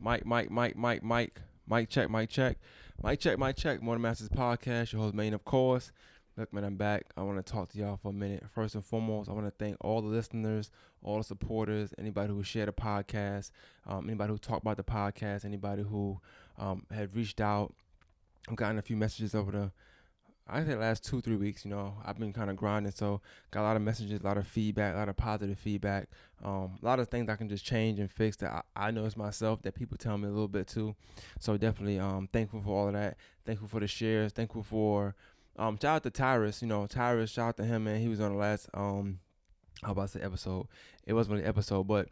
Mic check, mic check. Mic check, mic check. Morning Masters Podcast, your host, Maine, of course. Look, man, I'm back. I want to talk to y'all for a minute. First and foremost, I want to thank all the listeners, all the supporters, anybody who shared the podcast, anybody who talked about the podcast, anybody who had reached out. I've gotten a few messages over the last 2-3 weeks. You know, I've been kind of grinding, so got a lot of messages, a lot of feedback, a lot of positive feedback, a lot of things I can just change and fix that I notice myself that people tell me a little bit too. So definitely thankful for all of that. Thankful for the shares. Thankful for shout out to Tyrus. You know, Tyrus, shout out to him, man. He was on the last how about to say episode. It wasn't really an episode, but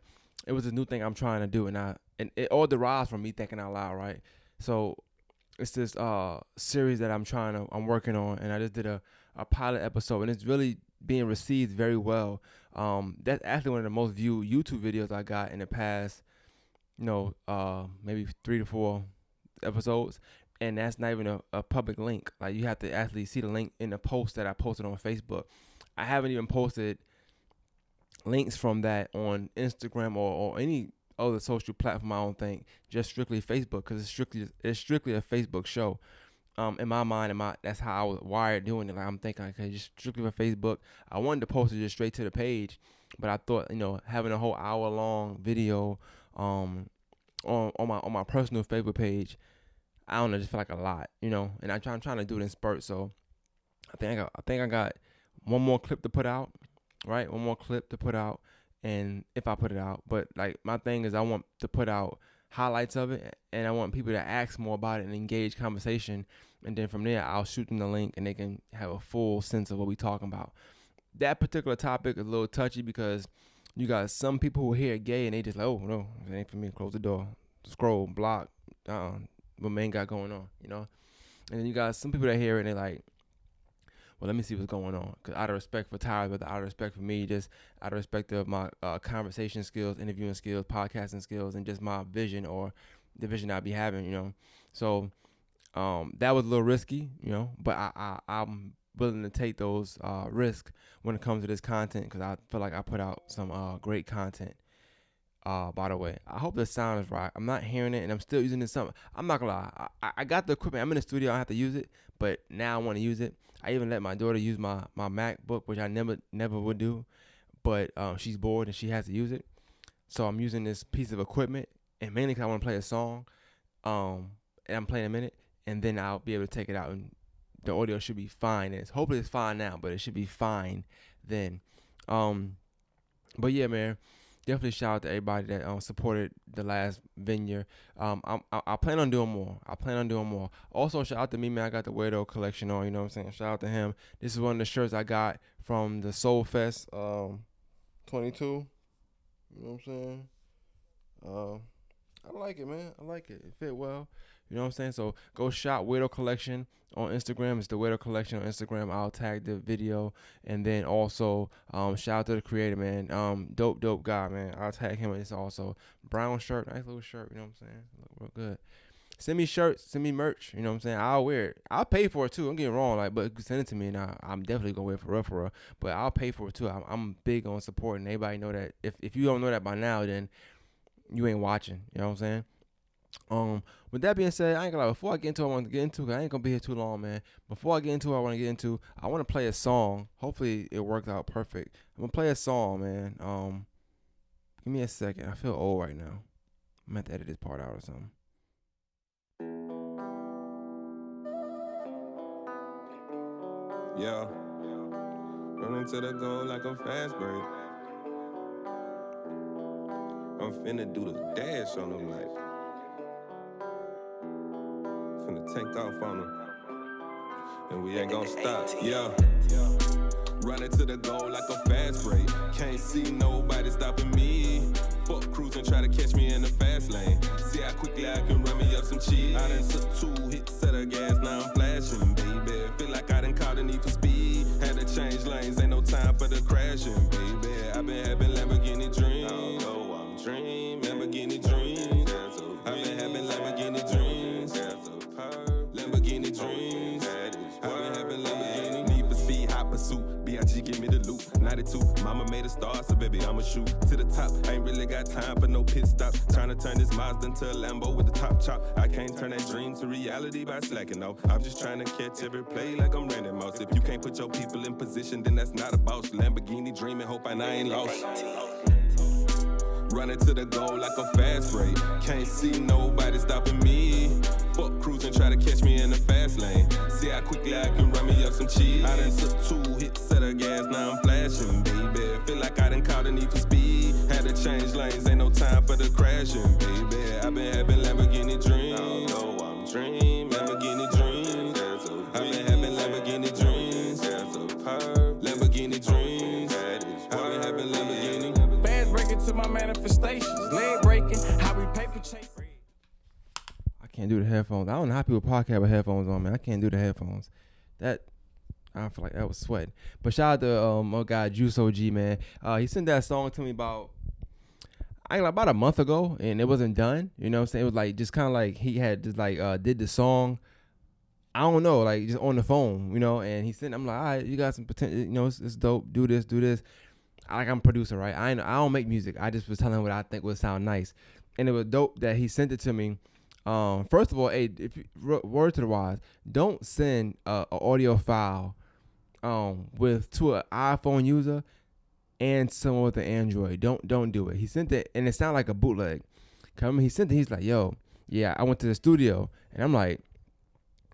it was a new thing I'm trying to do, and it all derives from me thinking out loud, right? So it's this series that I'm working on, and I just did a pilot episode, and it's really being received very well. That's actually one of the most viewed YouTube videos I got in the past, maybe 3 to 4 episodes, and that's not even a public link. Like, you have to actually see the link in the post that I posted on Facebook. I haven't even posted links from that on Instagram or any other social platform, I don't think, just strictly Facebook, because it's strictly a Facebook show. In my mind, that's how I was wired doing it. Like, I'm thinking, okay, just strictly for Facebook. I wanted to post it just straight to the page, but I thought, having a whole hour-long video on my personal Facebook page, I don't know, just feel like a lot, and I'm trying to do it in spurts. So I think I got one more clip to put out, right? One more clip to put out. And if I put it out, but like, my thing is I want to put out highlights of it, and I want people to ask more about it and engage conversation. And then from there, I'll shoot them the link and they can have a full sense of what we're talking about. That particular topic is a little touchy because you got some people who hear gay and they just like, oh no, it ain't for me. Close the door, scroll, block, what man got going on, And then you got some people that hear it and they're like, well, let me see what's going on. Because out of respect for Tyler, but out of respect for me, just out of respect of my conversation skills, interviewing skills, podcasting skills, and just my vision or the vision I'll be having, So that was a little risky, but I'm willing to take those risks when it comes to this content, because I feel like I put out some great content. By the way, I hope the sound is right. I'm not hearing it, and I'm still using this. I'm not gonna lie. I got the equipment. I'm in the studio. I have to use it, but now I want to use it. I even let my daughter use my MacBook, which I never would do, but she's bored and she has to use it. So I'm using this piece of equipment, and mainly because I want to play a song, and I'm playing a minute, and then I'll be able to take it out, and the audio should be fine. And hopefully it's fine now, but it should be fine then. But yeah, man. Definitely shout out to everybody that supported the last venue. I plan on doing more. Also, shout out to me, man. I got the Weirdo collection on, you know what I'm saying? Shout out to him. This is one of the shirts I got from the Soul Fest 22. You know what I'm saying? I like it, man. I like it. It fit well. You know what I'm saying? So go shop Weirdo Collection on Instagram. It's the Weirdo Collection on Instagram. I'll tag the video. And then also shout out to the creator, man. Dope guy, man. I'll tag him in this also. Brown shirt. Nice little shirt. You know what I'm saying? Look real good. Send me shirts. Send me merch. You know what I'm saying? I'll wear it. I'll pay for it too. Don't get me wrong. But send it to me, and I'm definitely going to wear it for referral. But I'll pay for it too. I'm big on supporting. Everybody know that. If you don't know that by now, then you ain't watching. You know what I'm saying? With that being said, I ain't gonna lie, before I get into what I want to get into, 'cause I ain't gonna be here too long, man. Before I get into what I want to get into, I want to play a song. Hopefully it worked out perfect. I'm gonna play a song, man. Give me a second. I feel old right now. I'm gonna have to edit this part out or something. Yeah, running to the goal like a fast break. I'm finna do the dash on them like. Finna take off on them, and we ain't gon' stop. Yeah, running to the goal like a fast break. Can't see nobody stopping me. Fuck cruising, try to catch me in the fast lane. See how quickly I can run me up some cheese. I done took 2 hits of the gas, now I'm flashing, baby. Feel like I done caught a need for speed. Had to change lanes, ain't no time for the crashing, baby. I been having Lamborghini dreams. Oh, I'm dreaming, Lamborghini dreams. I been having Lamborghini dreams. Lamborghini dreams. I been having Lamborghini. Need for speed, hot pursuit. B.I.G. give me me the loot. 92, mama made a star, so baby, I'ma shoot to the top. I ain't really got time for no pit stops. Trying to turn this Mazda into a Lambo with the top chop. I can't turn that dream to reality by slacking off. I'm just trying to catch every play like I'm Randy Moss. If you can't put your people in position, then that's not a boss. Lamborghini Dream and hope I ain't lost. Running to the goal like a fast break. Can't see nobody stopping me. Fuck cruising, try to catch me in the fast lane. See how quickly I can run me up some cheese. I done took 2 hits of the gas, now I'm flashing, baby. Feel like I done caught a need for speed. Had to change lanes, ain't no time for the crashing, baby. I been having Lamborghini dreams. Oh, I'm dreaming, Lamborghini dreams. I been having Lamborghini dreams. Lamborghini dreams. I been having Lamborghini. Fast breaking to my manifestations. Leg breaking, how we paper chase. I can't do the headphones. I don't know how people podcast with headphones on, man. I can't do the headphones. That, I feel like that was sweating. But shout out to my guy Juice OG, man. He sent that song to me about a month ago, and it wasn't done. You know what I'm saying? It was like just kind of like he had just like did the song. I don't know, like just on the phone, you know. And he sent. I'm like, all right, you got some potential. You know, it's dope. Do this. I'm a producer, right? I don't make music. I just was telling him what I think would sound nice, and it was dope that he sent it to me. First of all, hey, if you, word to the wise, don't send a audio file to an iPhone user and someone with an Android. Don't do it. He sent it, and it sounded like a bootleg. He sent it. He's like, yo, yeah, I went to the studio, and I'm like,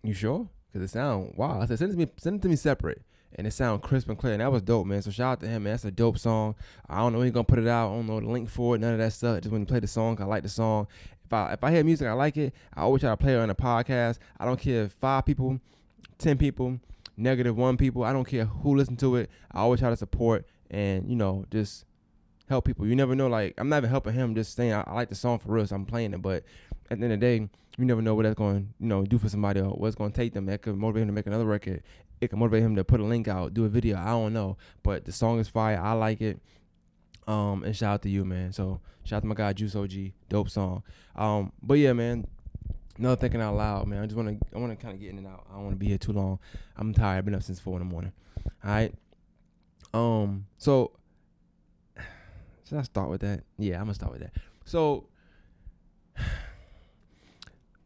you sure? Because it sound wow. I said, send it to me separate, and it sound crisp and clear, and that was dope, man. So shout out to him, man. That's a dope song. I don't know when he's gonna put it out. I don't know the link for it, none of that stuff. Just when you play the song, I like the song. If I hear music, I like it. I always try to play it on a podcast. I don't care if 5 people, 10 people, -1 people. I don't care who listen to it. I always try to support and, you know, just help people. You never know, like, I'm not even helping him, just saying I like the song for real, so I'm playing it. But at the end of the day, you never know what that's going to, you know, do for somebody or what it's going to take them. That could motivate him to make another record. It could motivate him to put a link out, do a video. I don't know. But the song is fire. I like it. And shout out to you, man. So shout out to my guy Juice OG, dope song. But yeah, man, another thinking out loud, man. I want to kind of get in and out. I don't want to be here too long. I'm tired. I've been up since 4 a.m. All right. So should I start with that? Yeah, I'm gonna start with that. So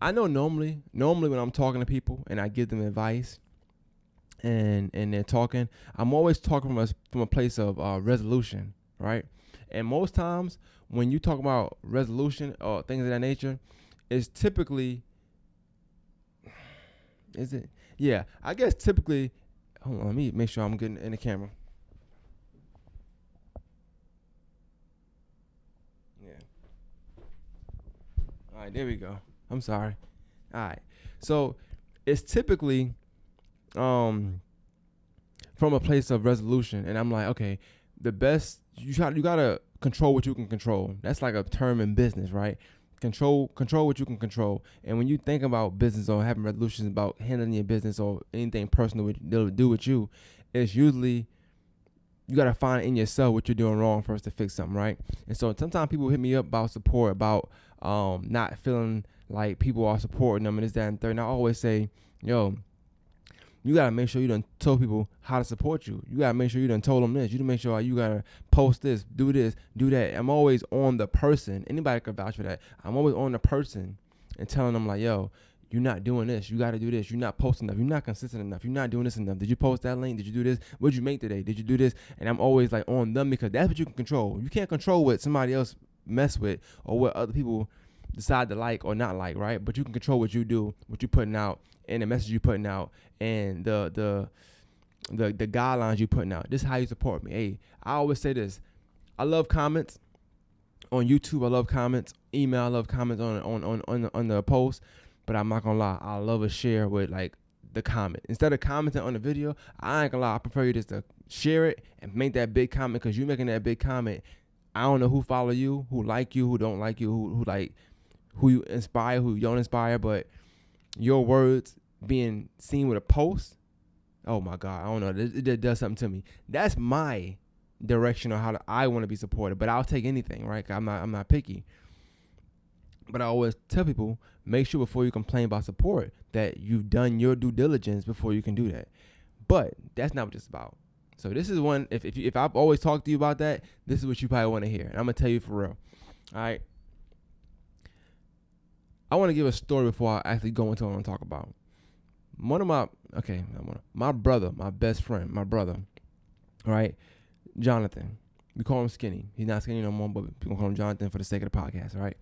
I know normally when I'm talking to people and I give them advice and they're talking, I'm always talking from a place of resolution. Right. And most times when you talk about resolution or things of that nature, it's typically, I guess typically, hold on, let me make sure I'm getting in the camera. Yeah. All right, there we go. I'm sorry. All right. So it's typically from a place of resolution. And I'm like, okay, the best, you gotta control what you can control. That's like a term in business, right? Control what you can control. And when you think about business or having resolutions about handling your business or anything personal to do with you, it's usually you gotta find in yourself what you're doing wrong first to fix something, right? And so sometimes people hit me up about support, about not feeling like people are supporting them and this, that, and third. And I always say, yo, you got to make sure you done told people how to support you. You got to make sure you done told them this. You done make sure you got to post this, do that. I'm always on the person. Anybody can vouch for that. I'm always on the person and telling them like, yo, you're not doing this. You got to do this. You're not posting enough. You're not consistent enough. You're not doing this enough. Did you post that link? Did you do this? What did you make today? Did you do this? And I'm always like on them because that's what you can control. You can't control what somebody else mess with or what other people decide to like or not like, right? But you can control what you do, what you're putting out, and the message you're putting out, and the guidelines you're putting out. This is how you support me. Hey, I always say this. I love comments on YouTube. I love comments. Email. I love comments on the post. But I'm not gonna lie. I love a share with like the comment instead of commenting on the video. I ain't gonna lie. I prefer you just to share it and make that big comment because you making that big comment. I don't know who follow you, who like you, who don't like you, who you inspire, who you don't inspire, but your words being seen with a post, oh my God, I don't know, it does something to me. That's my direction on how I want to be supported, but I'll take anything, right? I'm not picky. But I always tell people, make sure before you complain about support that you've done your due diligence before you can do that. But that's not what it's about. So this is one. If I've always talked to you about that, this is what you probably want to hear. And I'm gonna tell you for real. All right. I want to give a story before I actually go into what I want to talk about. My brother, my best friend, my brother, right? Jonathan. We call him Skinny. He's not Skinny no more, but we're going to call him Jonathan for the sake of the podcast, all right?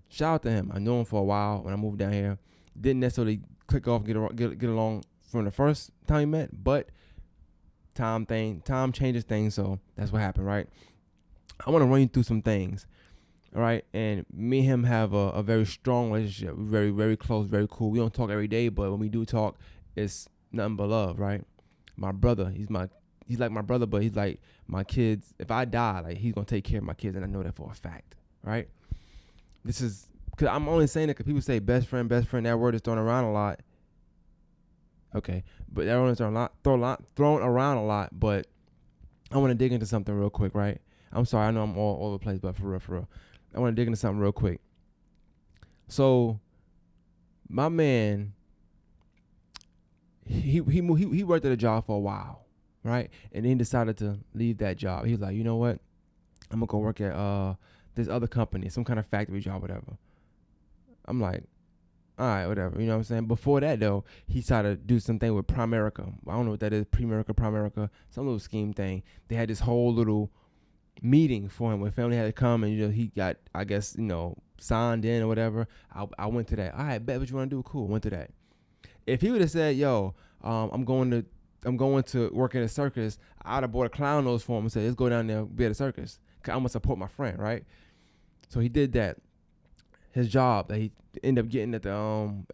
Shout out to him. I knew him for a while when I moved down here. Didn't necessarily click off and get along from the first time we met, but time changes things, so that's what happened, right? I want to run you through some things, all right? And me and him have a very strong relationship. We're very, very close, very cool. We don't talk every day, but when we do talk, it's nothing but love, right? My brother, he's like my brother, but he's like my kids. If I die, like he's gonna take care of my kids, and I know that for a fact, right? This is because I'm only saying it because people say best friend. That word is thrown around a lot. Okay, but that word is thrown around a lot. But I want to dig into something real quick, right? I'm sorry, I know I'm all over the place, but for real, I want to dig into something real quick. So, my man, he worked at a job for a while, right? And then he decided to leave that job. He was like, you know what? I'm gonna go work at this other company, some kind of factory job, whatever. I'm like, all right, whatever. You know what I'm saying? Before that, though, he started to do something with Primerica. I don't know what that is, Primerica, some little scheme thing. They had this whole little meeting for him where family had to come, and he got, I guess, signed in or whatever. I went to that. All right, bet what you want to do. Cool. Went to that. If he would have said, yo, I'm going to work in a circus, I'd have bought a clown nose for him and said, let's go down there and be at a circus. Cause I'm gonna support my friend, right? So he did that. His job that he ended up getting at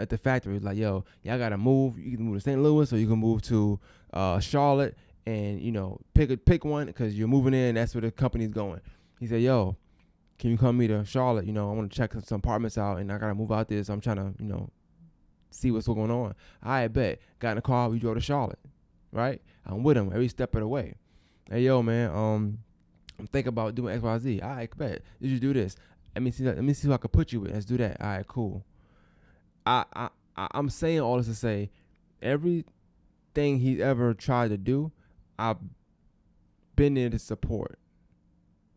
the factory was like, yo, y'all gotta move. You can move to St. Louis or you can move to Charlotte, and pick one because you're moving in. That's where the company's going. He said, yo, can you come me to Charlotte? I want to check some apartments out, and I gotta move out there. So I'm trying to see what's going on. I bet. Got in the car. We drove to Charlotte, right? I'm with him every step of the way. Hey, yo, man. I'm thinking about doing X, Y, Z. All right, bet. Did you do this? Let me see who I can put you with. Let's do that. All right, cool. I'm saying all this to say, everything he ever tried to do, I've been there to support,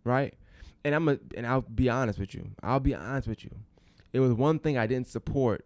right? And I'll be honest with you. It was one thing I didn't support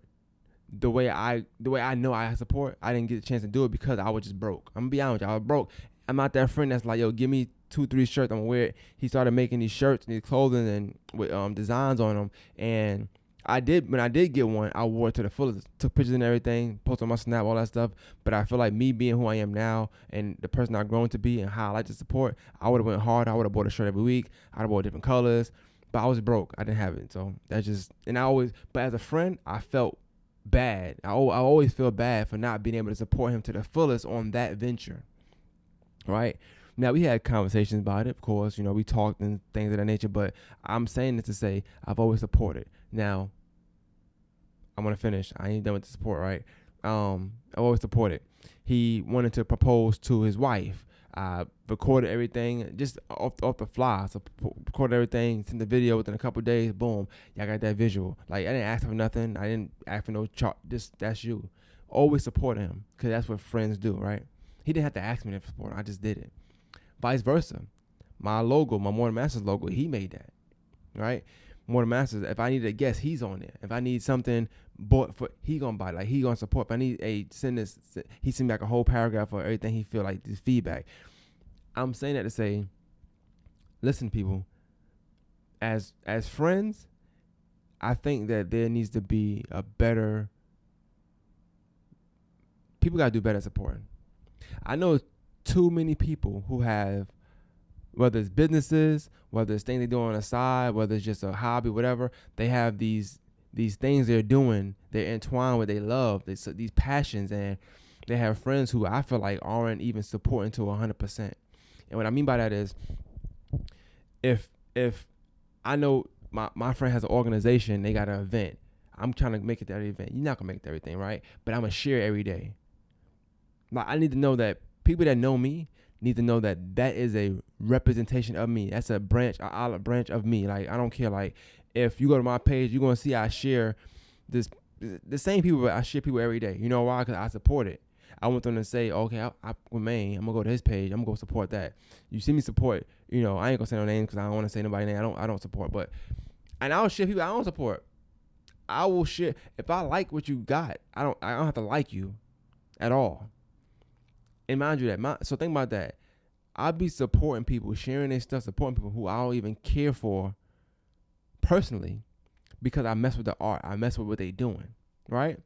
the way I know I support. I didn't get a chance to do it because I was just broke. I'm gonna be honest with you. I was broke. I'm not that friend that's like, yo, give me 2-3 shirts, I'm gonna wear it. He started making these shirts and these clothing and with designs on them. And when I did get one, I wore it to the fullest, took pictures and everything, posted on my Snap, all that stuff. But I feel like me being who I am now and the person I've grown to be and how I like to support, I would have went hard. I would have bought a shirt every week. I'd have bought different colors. But I was broke. I didn't have it. So that's just, but as a friend, I felt bad. I always feel bad for not being able to support him to the fullest on that venture. Right? Now, we had conversations about it, of course. We talked and things of that nature, but I'm saying this to say I've always supported. Now, I'm going to finish. I ain't done with the support, right? I've always supported. He wanted to propose to his wife. I recorded everything just off the fly. So recorded everything, sent the video within a couple of days. Boom, y'all got that visual. Like, I didn't ask for nothing. I didn't ask for no chart. That's you. Always support him because that's what friends do, right? He didn't have to ask me to support him. I just did it. Vice versa. My logo, my More Than Masters logo, he made that, right? More Than Masters, if I need a guest, he's on there. If I need something bought for, he gonna buy it. Like, he gonna support. If I need he send back a whole paragraph for everything he feel like, this feedback. I'm saying that to say, listen, people, as friends, I think that there needs to be people gotta do better at supporting. I know too many people who have, whether it's businesses, whether it's things they do on the side, whether it's just a hobby, whatever, they have these things they're doing, they're entwined with, they love, these passions, and they have friends who I feel like aren't even supporting to 100%. And what I mean by that is, if I know my friend has an organization, they got an event, I'm trying to make it to that event. You're not going to make it to everything, right? But I'm going to share every day. Like, I need to know that people that know me need to know that is a representation of me. That's a olive branch of me. Like, I don't care. Like, if you go to my page, you're going to see I share the same people, but I share people every day. You know why? Because I support it. I want them to say, okay, with Maine, I'm gonna go to his page. I'm gonna go support that. You see me support, I ain't gonna say no names because I don't want to say nobody's name. I don't support, but and I'll share people I don't support. I will share if I like what you got. I don't have to like you at all. And mind you so think about that. I'll be supporting people, sharing their stuff, supporting people who I don't even care for personally because I mess with the art. I mess with what they doing, right?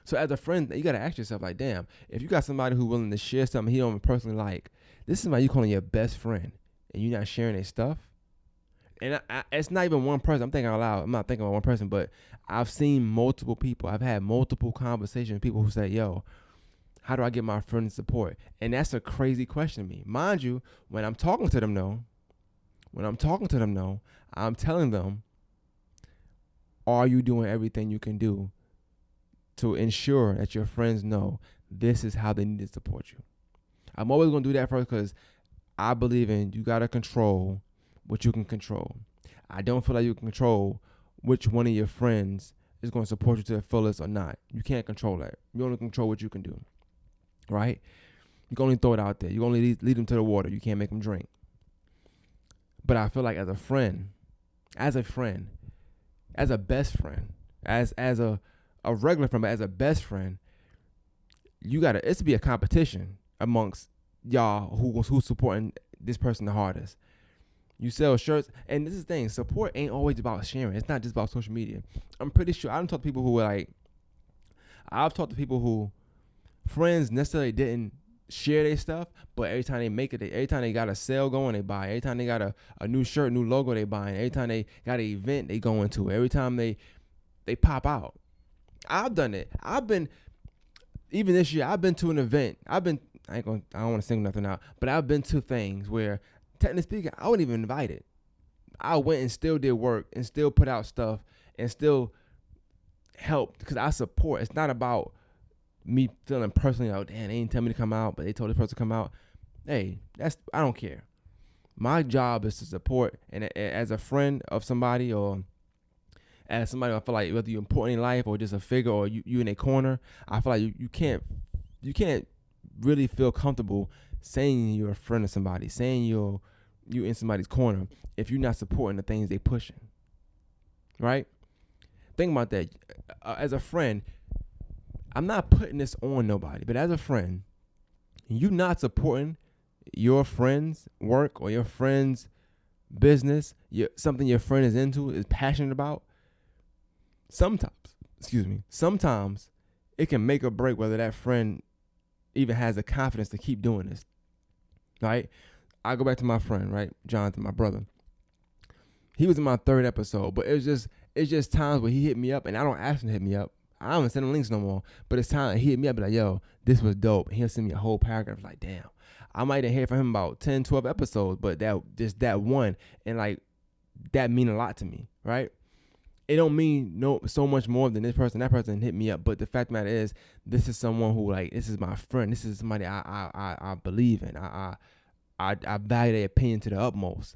So as a friend, you got to ask yourself, like, damn, if you got somebody who's willing to share something he don't personally like, this is somebody you calling your best friend and you're not sharing their stuff. And it's not even one person. I'm thinking out loud. I'm not thinking about one person, but I've seen multiple people. I've had multiple conversations with people who say, yo, how do I get my friends support? And that's a crazy question to me. Mind you, when I'm talking to them, I'm telling them, are you doing everything you can do to ensure that your friends know this is how they need to support you? I'm always going to do that first because I believe in you got to control what you can control. I don't feel like you can control which one of your friends is going to support you to the fullest or not. You can't control that. You only control what you can do. Right? You can only throw it out there. You can only lead them to the water. You can't make them drink. But I feel like as a friend, as a best friend, as a regular friend, but as a best friend, it's to be a competition amongst y'all who's supporting this person the hardest. You sell shirts, and this is the thing, support ain't always about sharing. It's not just about social media. I'm pretty sure, I've talked to people who friends necessarily didn't share their stuff, but every time they make it, every time they got a sale going, they buy. Every time they got a new shirt, new logo, they buy. Every time they got an event, they go into. Every time they pop out. I've done it. Even this year, I've been to an event. I don't want to sing nothing out, but I've been to things where, technically speaking, I wasn't even invited. I went and still did work and still put out stuff and still helped because I support. It's not about me feeling personally, oh, damn, they didn't tell me to come out, but they told this person to come out. Hey, I don't care. My job is to support, and as a friend of somebody or as somebody I feel like whether you're important in life or just a figure or you in a corner, I feel like you can't really feel comfortable saying you're a friend of somebody, saying you in somebody's corner if you're not supporting the things they pushing. Right? Think about that. As a friend, I'm not putting this on nobody, but as a friend, you not supporting your friend's work or your friend's business, something your friend is into, is passionate about, sometimes it can make or break whether that friend even has the confidence to keep doing this. Right? I go back to my friend, right? Jonathan, my brother. He was in my 3rd episode, but it's just times where he hit me up and I don't ask him to hit me up. I don't send him links no more, but it's time he hit me up, be like, yo, this was dope. And he'll send me a whole paragraph. Like, damn, I might have heard from him about 10, 12 episodes, but that one, and like, that mean a lot to me, right? It don't mean so much more than that person hit me up, but the fact of the matter is, this is someone who, like, this is my friend. This is somebody I believe in. I value their opinion to the utmost.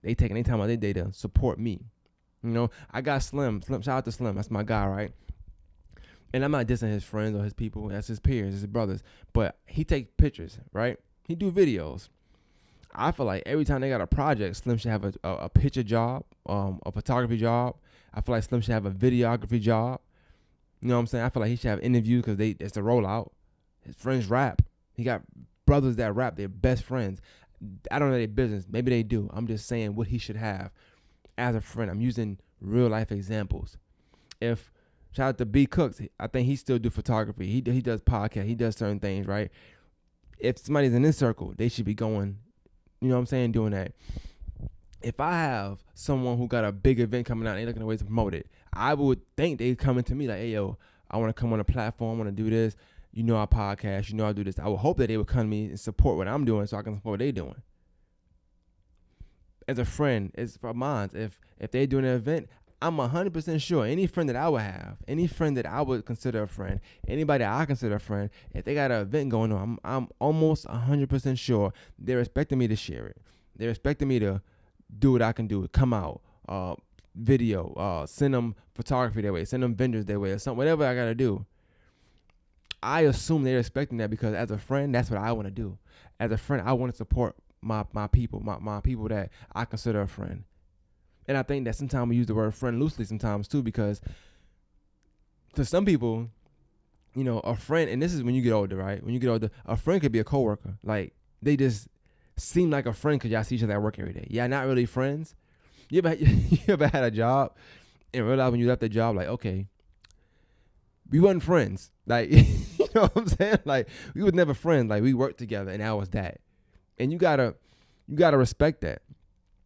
They taking their time out of their day to support me. I got Slim, shout out to Slim. That's my guy, right? And I'm not dissing his friends or his people. That's his peers, his brothers. But he takes pictures, right? He do videos. I feel like every time they got a project, Slim should have a picture job, a photography job. I feel like Slim should have a videography job. You know what I'm saying? I feel like he should have interviews because it's the rollout. His friends rap. He got brothers that rap. They're best friends. I don't know their business. Maybe they do. I'm just saying what he should have as a friend. I'm using real life examples. Shout out to B Cooks. I think he still do photography. He does podcast. He does certain things, right? If somebody's in this circle, they should be going, you know what I'm saying, doing that. If I have someone who got a big event coming out and they're looking at ways to promote it, I would think they coming to me like, hey, yo, I want to come on a platform. I want to do this. Our podcast. I do this. I would hope that they would come to me and support what I'm doing so I can support what they're doing. As a friend, it's for mine. If they're doing an event, I'm 100% sure any friend that I would have, any friend that I would consider a friend, anybody that I consider a friend, if they got an event going on, I'm almost 100% sure they're expecting me to share it. They're expecting me to do what I can do, come out, video, send them photography their way, send them vendors their way, or something, whatever I got to do. I assume they're expecting that because as a friend, that's what I want to do. As a friend, I want to support my people, my people that I consider a friend. And I think that sometimes we use the word friend loosely sometimes too, because to some people, you know, a friend, and this is when you get older, right? When you get older, a friend could be a coworker. Like, they just seem like a friend because y'all see each other at work every day. Y'all not really friends. You ever had a job and realize when you left the job, like, okay, we wasn't friends. Like, you know what I'm saying? Like, we was never friends. Like, we worked together and that was that. And you gotta respect that.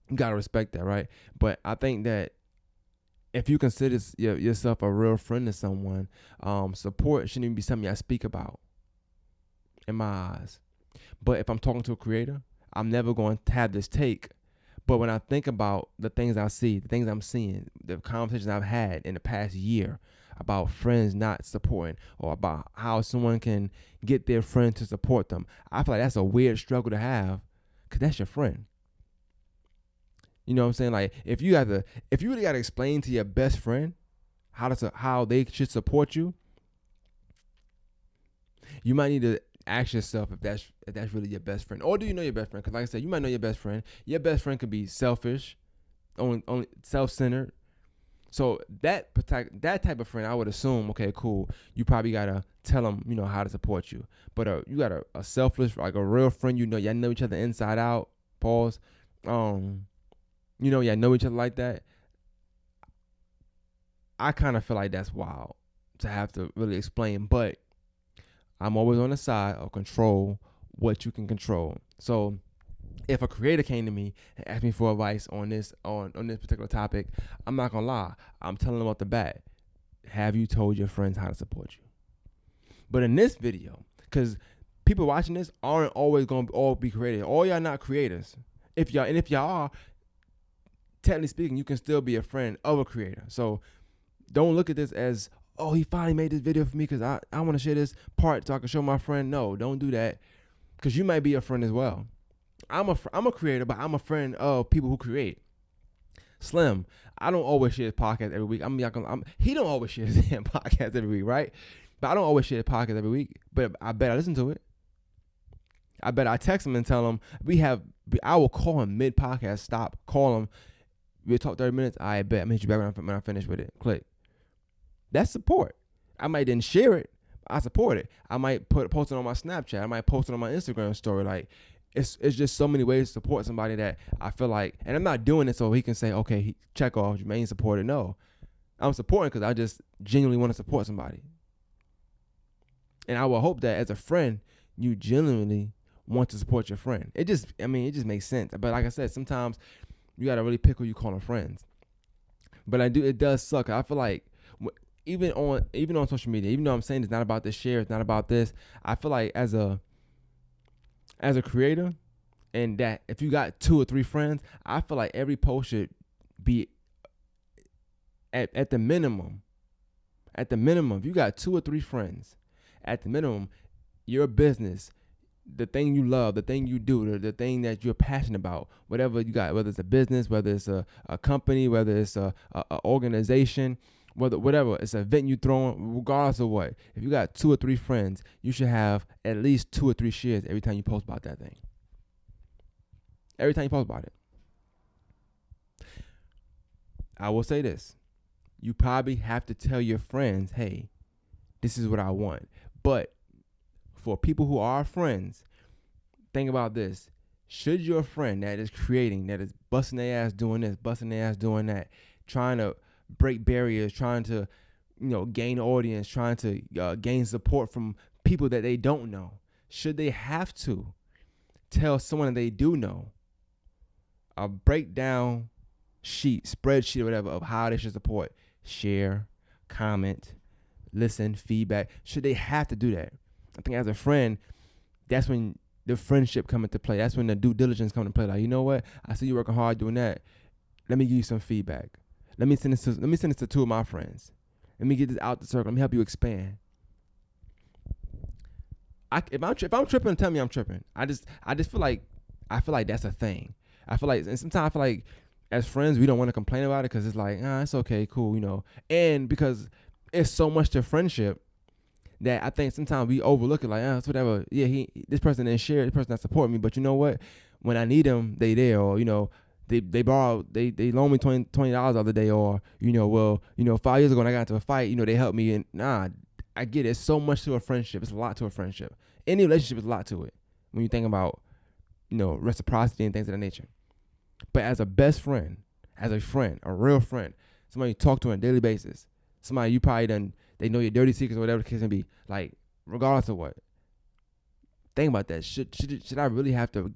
You gotta respect that, right? But I think that if you consider yourself a real friend to someone, support shouldn't even be something I speak about in my eyes. But if I'm talking to a creator, I'm never going to have this take. But when I think about the things I see, the things I'm seeing, the conversations I've had in the past year about friends not supporting, or about how someone can get their friend to support them, I feel like that's a weird struggle to have, because that's your friend. You know what I'm saying? Like, if you really got to explain to your best friend how they should support you, you might need to ask yourself if that's really your best friend. Or do you know your best friend? Because like I said, you might know your best friend. Your best friend could be selfish, only self-centered. So that type of friend, I would assume, okay, cool, you probably gotta tell them, you know, how to support you. But you got a selfless, like a real friend, you know, y'all know each other inside out. Pause. You know, y'all know each other like that. I kind of feel like that's wild to have to really explain, but I'm always on the side of control what you can control. So if a creator came to me and asked me for advice on this particular topic, I'm not gonna lie. I'm telling them off the bat, have you told your friends how to support you? But in this video, because people watching this aren't always gonna all be creators. All y'all not creators. If y'all are, technically speaking, you can still be a friend of a creator. So don't look at this as, oh, he finally made this video for me because I want to share this part so I can show my friend. No, don't do that, because you might be a friend as well. I'm a creator, but I'm a friend of people who create. Slim, I don't always share his podcast every week. He don't always share his damn podcast every week, right? But I don't always share his podcast every week. But I bet I listen to it. I bet I text him and tell him I will call him mid-podcast. Stop, call him. We'll talk 30 minutes. I bet I'm gonna hit you back when I finish with it. Click. That's support. I might didn't share it. I support it. I might post it on my Snapchat. I might post it on my Instagram story. Like, it's just so many ways to support somebody that I feel like, and I'm not doing it so he can say, okay, check off, Jermaine supported. No, I'm supporting because I just genuinely want to support somebody. And I will hope that as a friend, you genuinely want to support your friend. It just makes sense. But like I said, sometimes you got to really pick who you call them friends. But it does suck. I feel like even on social media, even though I'm saying it's not about this share, it's not about this, I feel like as a creator, and that if you got 2 or 3 friends, I feel like every post should be at the minimum. At the minimum, if you got 2 or 3 friends, at the minimum, your business, the thing you love, the thing you do, the thing that you're passionate about, whatever you got, whether it's a business, whether it's a company, whether it's a organization, whatever, it's an event you throwing, regardless of what. If you got 2 or 3 friends, you should have at least 2 or 3 shares every time you post about that thing. Every time you post about it. I will say this. You probably have to tell your friends, hey, this is what I want. But for people who are friends, think about this. Should your friend that is creating, that is busting their ass doing this, busting their ass doing that, trying to break barriers, trying to, gain audience, trying to gain support from people that they don't know, should they have to tell someone that they do know a breakdown sheet, spreadsheet, or whatever of how they should support, share, comment, listen, feedback? Should they have to do that? I think as a friend, that's when the friendship come into play. That's when the due diligence come into play. Like, you know what? I see you working hard doing that. Let me give you some feedback. Let me send this to 2 of my friends. Let me get this out the circle. Let me help you expand. If I'm tripping, tell me I'm tripping. I just feel like that's a thing. I feel like, and sometimes I feel like as friends we don't want to complain about it because it's like, it's okay, cool, And because it's so much to friendship that I think sometimes we overlook it. Like, it's whatever. Yeah, this person didn't share. This person not support me. But you know what? When I need them, they there. Or they borrowed. They loaned me $20 the other day. Or 5 years ago when I got into a fight, they helped me. And I get it. It's so much to a friendship. It's a lot to a friendship. Any relationship is a lot to it when you think about reciprocity and things of that nature. But as a best friend, as a friend, a real friend, somebody you talk to on a daily basis, somebody you probably they know your dirty secrets or whatever the case may be, like, regardless of what. Think about that. Should I really have to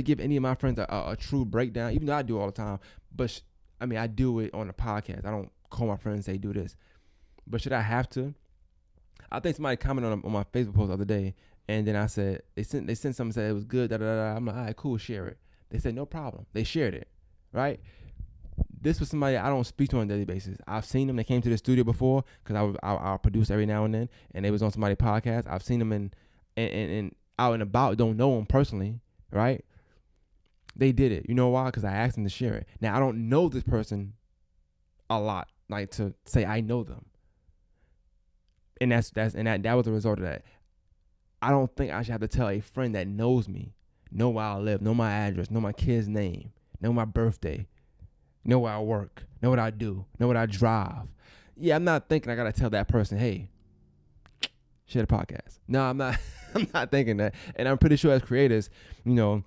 give any of my friends a true breakdown, even though I do it all the time, but I do it on a podcast. I don't call my friends and say do this. But should I have to? I think somebody commented on my Facebook post the other day, and then I said, they sent something and said it was good, I'm like, all right, cool, share it. They said, no problem. They shared it, right? This was somebody I don't speak to on a daily basis. I've seen them. They came to the studio before because I'll produce every now and then, and they was on somebody's podcast. I've seen them in out and about. Don't know them personally, right? They did it. You know why? Because I asked them to share it. Now, I don't know this person a lot, like to say I know them. And that was the result of that. I don't think I should have to tell a friend that knows me, know where I live, know my address, know my kid's name, know my birthday, know where I work, know what I do, know what I drive. Yeah, I'm not thinking I gotta tell that person, hey, share the podcast. No, I'm not. I'm not thinking that. And I'm pretty sure as creators, we're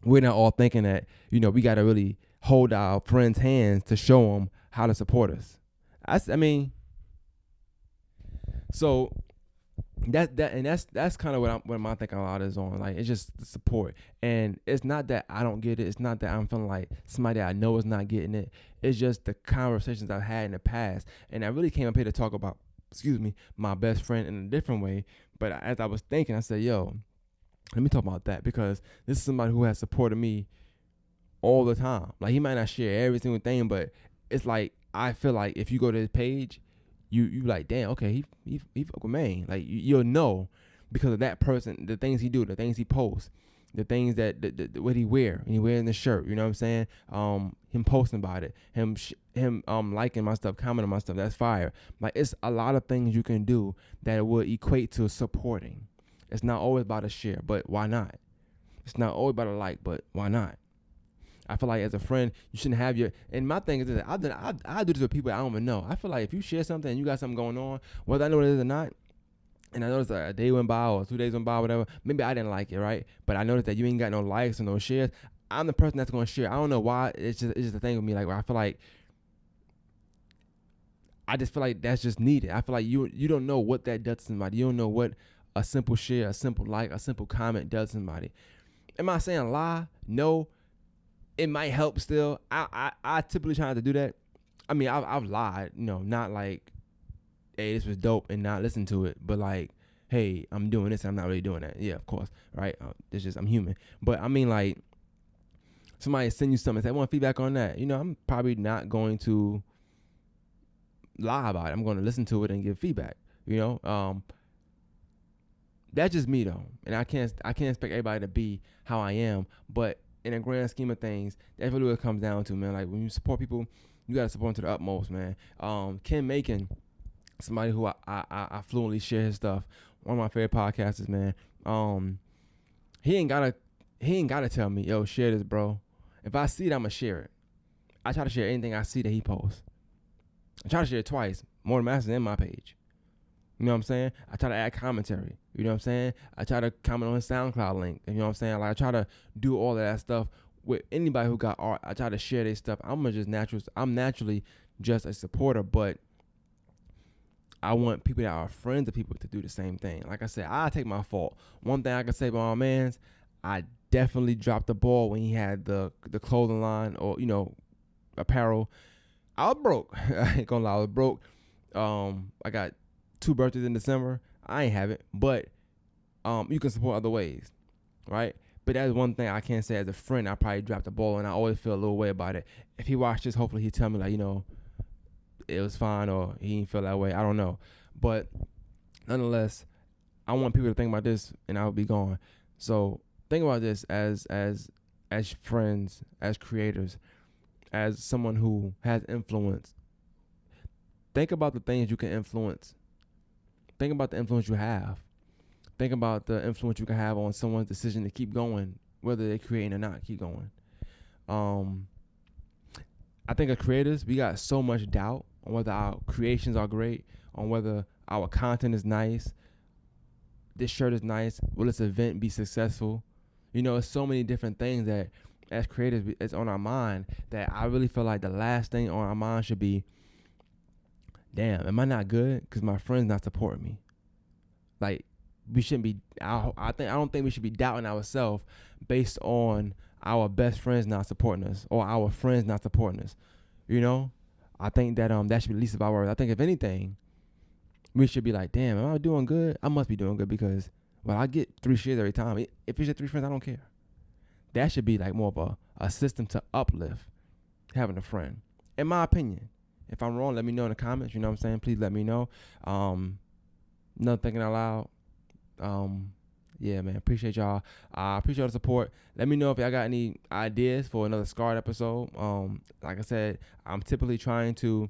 not all thinking that. We gotta really hold our friends' hands to show them how to support us. So that's kind of what my thinking a lot is on. Like, it's just the support, and it's not that I don't get it. It's not that I'm feeling like somebody I know is not getting it. It's just the conversations I've had in the past, and I really came up here to talk about, my best friend in a different way. But as I was thinking, I said, yo, let me talk about that, because this is somebody who has supported me all the time. Like, he might not share every single thing, but it's like, I feel like if you go to his page, you like, damn, okay, he fuck with man. Like, you'll know because of that person, the things he do, the things he posts, the things that what he wear, and he wearing the shirt, you know what I'm saying? Him posting about it, him liking my stuff, commenting my stuff, that's fire. Like, it's a lot of things you can do that would equate to supporting. It's not always about a share, but why not? It's not always about a like, but why not? I feel like as a friend, you shouldn't have and my thing is that I do this with people I don't even know. I feel like if you share something and you got something going on, whether I know it is or not, and I noticed that a day went by or 2 days went by, whatever, maybe I didn't like it, right? But I noticed that you ain't got no likes or no shares. I'm the person that's going to share. I don't know why. It's just a thing with me. Like, I feel like, I just feel like that's just needed. I feel like you don't know what that does to somebody. You don't know what a simple share, a simple like, a simple comment does to somebody. Am I saying lie? No. It might help still. I typically try not to do that. I've lied, not like, hey, this was dope and not listen to it, but like, hey, I'm doing this and I'm not really doing that. Yeah, of course, right? It's just, I'm human. But like, somebody send you something and say, I want feedback on that. I'm probably not going to lie about it. I'm going to listen to it and give feedback. That's just me though, and I can't expect everybody to be how I am, but in a grand scheme of things, that's really what it comes down to, man. Like, when you support people, you gotta support them to the utmost, man. Ken Macon, somebody who I fluently share his stuff, one of my favorite podcasters, man. He ain't gotta tell me, yo, share this, bro. If I see it, I'ma share it. I try to share anything I see that he posts. I try to share it twice, more than Masters in my page. You know what I'm saying? I try to add commentary. You know what I'm saying? I try to comment on his SoundCloud link. You know what I'm saying? Like, I try to do all of that stuff with anybody who got art. I try to share their stuff. I'm naturally just a supporter, but I want people that are friends of people to do the same thing. Like I said, I take my fault. One thing I can say about my man's, I definitely dropped the ball when he had the clothing line or, apparel. I was broke. I ain't gonna lie, I was broke. I got 2 birthdays in December. I ain't have it, but you can support other ways, right? But that's one thing I can say as a friend. I probably dropped the ball, and I always feel a little way about it. If he watched this, hopefully he'll tell me, like, it was fine, or he didn't feel that way. I don't know. But nonetheless, I want people to think about this, and I'll be gone. So think about this as friends, as creators, as someone who has influence. Think about the things you can influence. think about the influence you have. Think about the influence you can have on someone's decision to keep going, whether they're creating or not, keep going. I think as creators, we got so much doubt on whether our creations are great, on whether our content is nice, this shirt is nice, will this event be successful? You know, it's so many different things that as creators it's on our mind that I really feel like the last thing on our mind should be, damn, am I not good because my friend's not supporting me? Like, we shouldn't be. I don't think we should be doubting ourselves based on our best friends not supporting us or our friends not supporting us. You know, I think that that should be the least of our worries. I think if anything, we should be like, damn, am I doing good? I must be doing good because, well, I get 3 shares every time. If it's your 3 friends, I don't care. That should be like more of a system to uplift having a friend, in my opinion. If I'm wrong, let me know in the comments. You know what I'm saying? Please let me know. Another thinking out loud. Yeah, man, appreciate y'all. I appreciate the support. Let me know if y'all got any ideas for another Scarred episode. Like I said, I'm typically trying to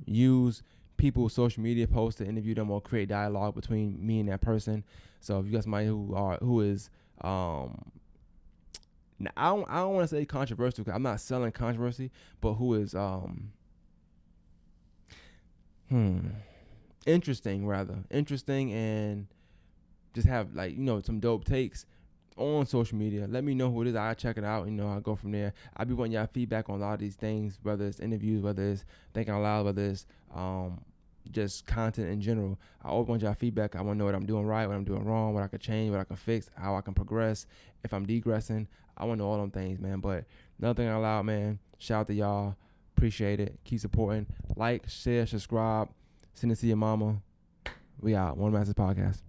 use people's social media posts to interview them or create dialogue between me and that person. So if you got somebody who is I don't want to say controversial because I'm not selling controversy, but who is interesting and just have, like, you know, some dope takes on social media. Let me know who it is. I'll check it out. You know, I'll go from there. I'll be wanting y'all feedback on a lot of these things, whether it's interviews, whether it's thinking out loud, whether it's just content in general. I always want y'all feedback. I want to know what I'm doing right, what I'm doing wrong, what I can change, what I can fix, how I can progress, if I'm degressing. I want to know all them things, man. But another thing out loud, man, shout out to y'all. Appreciate it. Keep supporting. Like, share, subscribe. Send it to your mama. We out. One Masters Podcast.